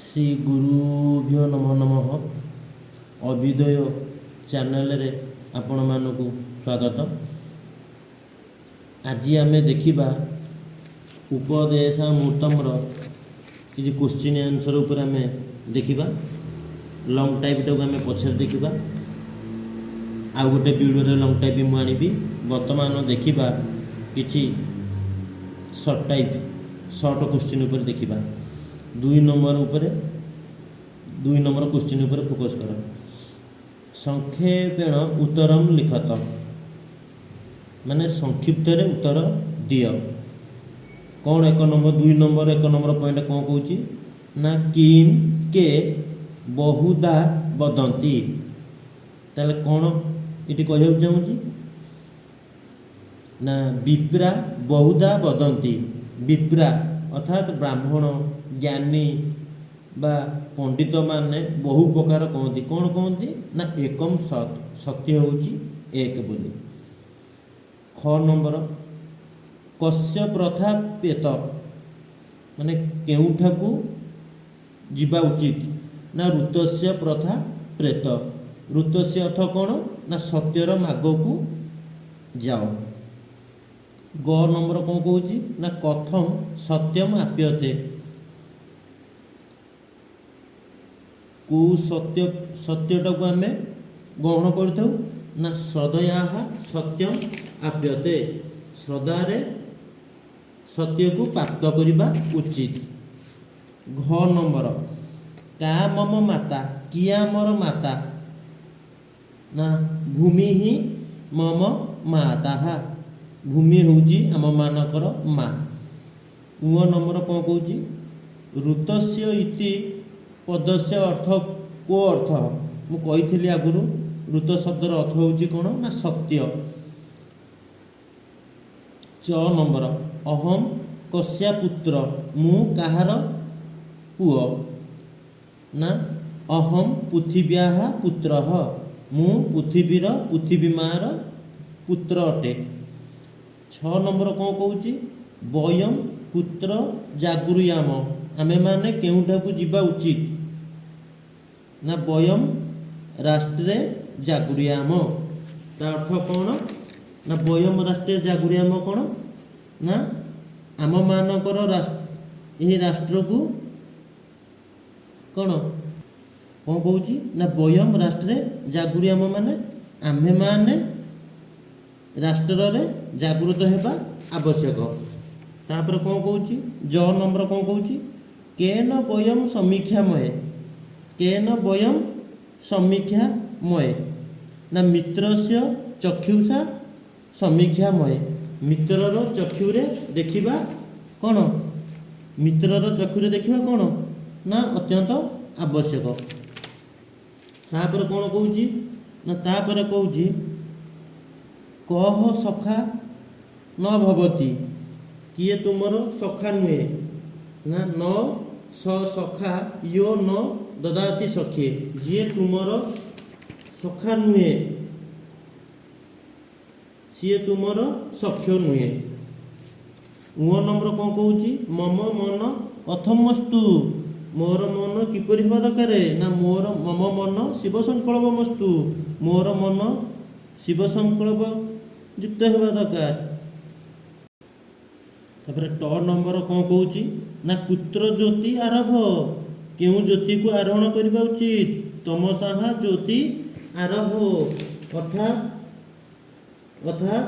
श्री गुरुभ्यो नमो नमः। अभ्युदय चैनल रे आपण मानकु स्वागत। आज आम देखा उपदेशामृतम्र किसी क्वेश्चन आंसर उपर आम देखा लंग टाइप टाक आम पछे देखा आउ गोटे वीडियो लंग टाइप मुझे बर्तमान देखा किसी सर्ट टाइप सर्ट क्वेश्चन उपर देखा 2 नंबर क्वेश्चन उपर फोकस कर। संक्षेपेण उत्तरम लिखत माने संक्षिप्त रे उत्तर दियो। कौन 1 नंबर पॉइंट कौन कहूँ ना किम के बहुधा वदंती ताले कौन ये कहूँ चाहूँगी ना विप्रा बहुधा वदंती। विप्रा अर्थात ब्राह्मण ज्ञानी बा पंडित माने बहु प्रकार कहती कौन कहती ना एकम सत सत्य होची एक बोली। ख नंबर कस्य प्रथा पेत माने केउठाकू जीवा उचित ना ऋतस्य प्रथा प्रेत। ऋतस्य अर्थ कौन ना सत्यर मागकू जाओ। ग नंबर कौन कहूँ ना कथम सत्यम आप्यते को सत्यटा को आम ग्रहण करते ना श्रद्धया सत्यम आप्यते श्रद्धार सत्य को प्राप्त करने उचित। घ नंबर का मम माता किए आमर माता ना भूमि ही मम माता भूमि हूँ आम मानकर माँ। उ नंबर कौन कहूँ ऋतस्य इति पदस्य अर्थ को अर्थ मुझे आगुरी ऋत शब्दर अर्थ हूँ कौन ना सत्य। च नंबर अहम कस्या पुत्र मु कहार पुओ ना अहम पृथिव्या पुत्र मु पृथिवीर पृथिवीमार पुत्र अटे। 6 नंबर कौन कहूँ वयम पुत्र जागुरियाम आमे माने केउठाकू जीवा उचित ना वयम राष्ट्रे जागुरियाम। ता अर्थ कौन ना वयम राष्ट्रे जागुरियाम कौन ना आम मानकर राष्ट्र को कौन कौन कहूँ ना वयम राष्ट्रे जागुरियाम माने आम्भे माने राष्ट्र रे जागृत होगा आवश्यक। तापर कौन कहूँ ज नंबर कौन कहूँ केन वयम समीक्षामय केन वयम समीक्षामय ना मित्रस्य चक्षुषा समीक्षामय मित्रर चक्षुरे देखिबा कौन मित्रर चक्षुरे देखिबा कौन ना अत्यंत आवश्यक। तापर कौन कहूँ ना तापर कहूँ कह सखा न भवती किए तुमर सखा नुहे ना न स सखा यो न ददाति सखे जी तुमर सखा नुहे सी तुमर सख्य नुहे। उ नंबर कौन कहूँ मम मन कथमस्तु मोर मन किपरि हवा दरकार ना मोर मम मन शिव संकल्पमस्तु मोर मन शिव संकल्प युक्त होगा दरकार। ट नंबर कौन कहूँ ना कुत्र ज्योति आरभ क्यों ज्योति को आरोहण करने उचित तमसा ज्योति आरभ अर्थात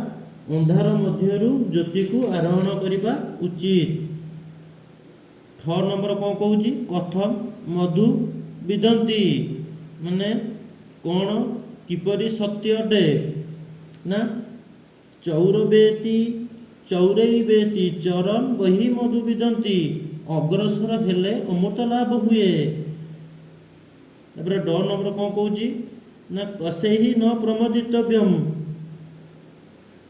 अंधार मध्यरु ज्योति को आरोहण करने उचित। 6 नंबर कौन कहूँ कथम मधु विदंती माने कौन किपरि सत्य अटे ना चौरैवेति चरण बही मधु विदंती अग्रसर हेले अमृत लाभ हुए। ड नंबर कौन कहूँ ना कसे ही न प्रमोदितव्यम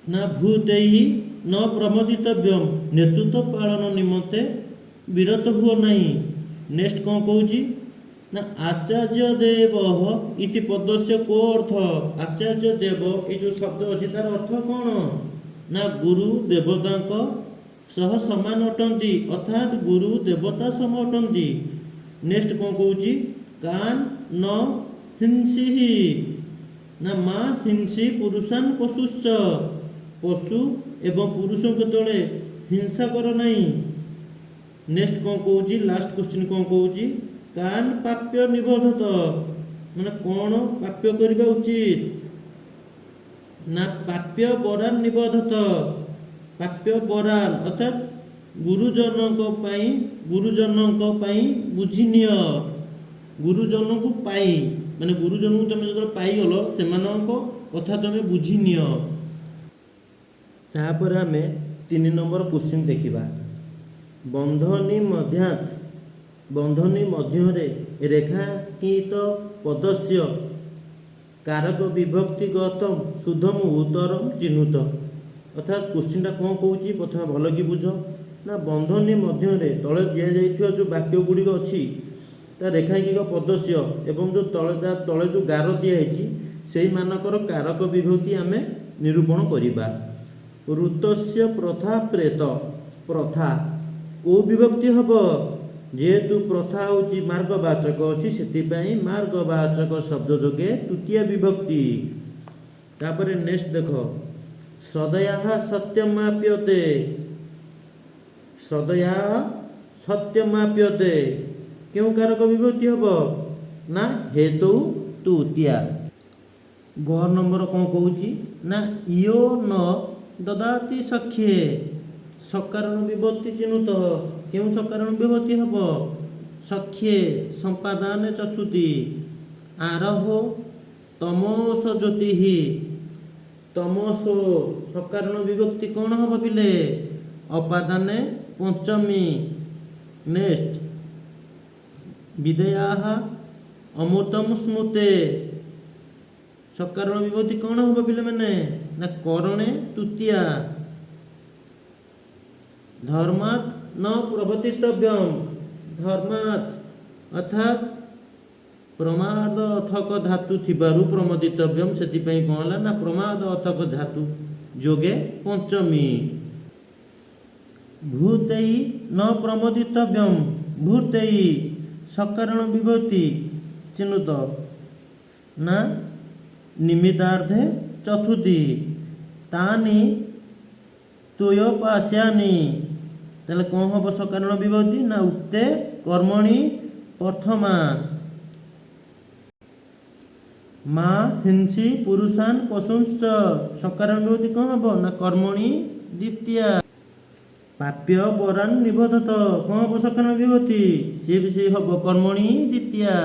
ना भूते ही न प्रमोदितव्यम नेतृत्व पालन निमंते विरत हुओ नहीं। नेक्स्ट कौन कहूँ ना आचार्य देव इति पदस्य को अर्थ आचार्य देव ये जो शब्द अच्छी तार अर्थ कौन ना गुरु देवता सह समान अटंती अर्थात गुरु देवता सम अटंती नेक्स्ट कौन कौची कान न हिंसी ना माँ हिंसी पुरुषान पशुश्च पशु एवं पुरुष तले हिंसा कर नहीं। नेक्स्ट कौन कौची लास्ट क्वेश्चन कौन कौची कान पाप्य निबोधत माने कौन पाप्य करबा उचित ना पाप्य बरान निबोधत पाप्य बरान अर्थात गुरुजनों बुझिनिय गुरुजन को पाई माने गुरुजन को तुम जो पाईगल से कथा तुम बुझिनिय। तापर आम 3 नंबर क्वेश्चन देखा बंधनी मध्य रेखांकित पदस्य कारक विभक्तिगत शुद्धम उत्तरम चिन्हुत अर्थात क्वेश्चन कौन कौची प्रथम भल कि बुझ ना बंधनी मध्य तले दिया जो वाक्य गुड़िक अच्छी रेखांकिक पदस्य एवं जो तले जो गार दिखाई से मानकर कारक विभक्ति आम निरूपण करवा। ऋतस्य प्रथा प्रेत प्रथा को विभक्ति हम जेहेतु प्रथा हूँ मार्गवाचक अच्छी से मार्गवाचक शब्द जोगे तृतीय विभक्ति। तापर नेक्स्ट देख श्रद्धया सत्यमाप्यते श्रद्धया सत्यमाप्यते क्यों कारक विभक्ति हम ना हेतु तृतीया। ग नंबर कौन कौची ना इो न ददाति सख्ये सकारण विभक्ति चिन्हुत क्यों सकारण विभक्ति हम सख्ये संपादन चतुर्थी। आरभो तमोस ज्योति तमसो सकारण विभक्ति कौन हम पिले अपादाने पंचमी। नेक्स्ट विदया अमृतम स्मृते सकारण विभक्ति कौन हम पिले मैंने ना करणे तृतीया। धर्मात् न प्रवर्तितव्यम धर्मात् अर्थात प्रमाद अथक धातु थिबारु प्रमोदितव्यम से कौन है ना प्रमाद अथक धातु जोगे पंचमी। भूतेई न प्रमोदितव्यम भूतेई सकारण विभक्ति चिन्हुत ना निमित्तार्थे चतुर्थी। तानि तुयोपास्यानि तेल कौन हम सकारण विभक्ति ना उक्ते कर्मणि प्रथमा। माँ हिंसी पुरुषान पशुंश्च सकारण विभक्ति कौन हम ना कर्मणि द्वितीया। पाप्य बरान निबोधत कौन हम सकारण विभक्ति सी भी हम कर्मणि द्वितीया।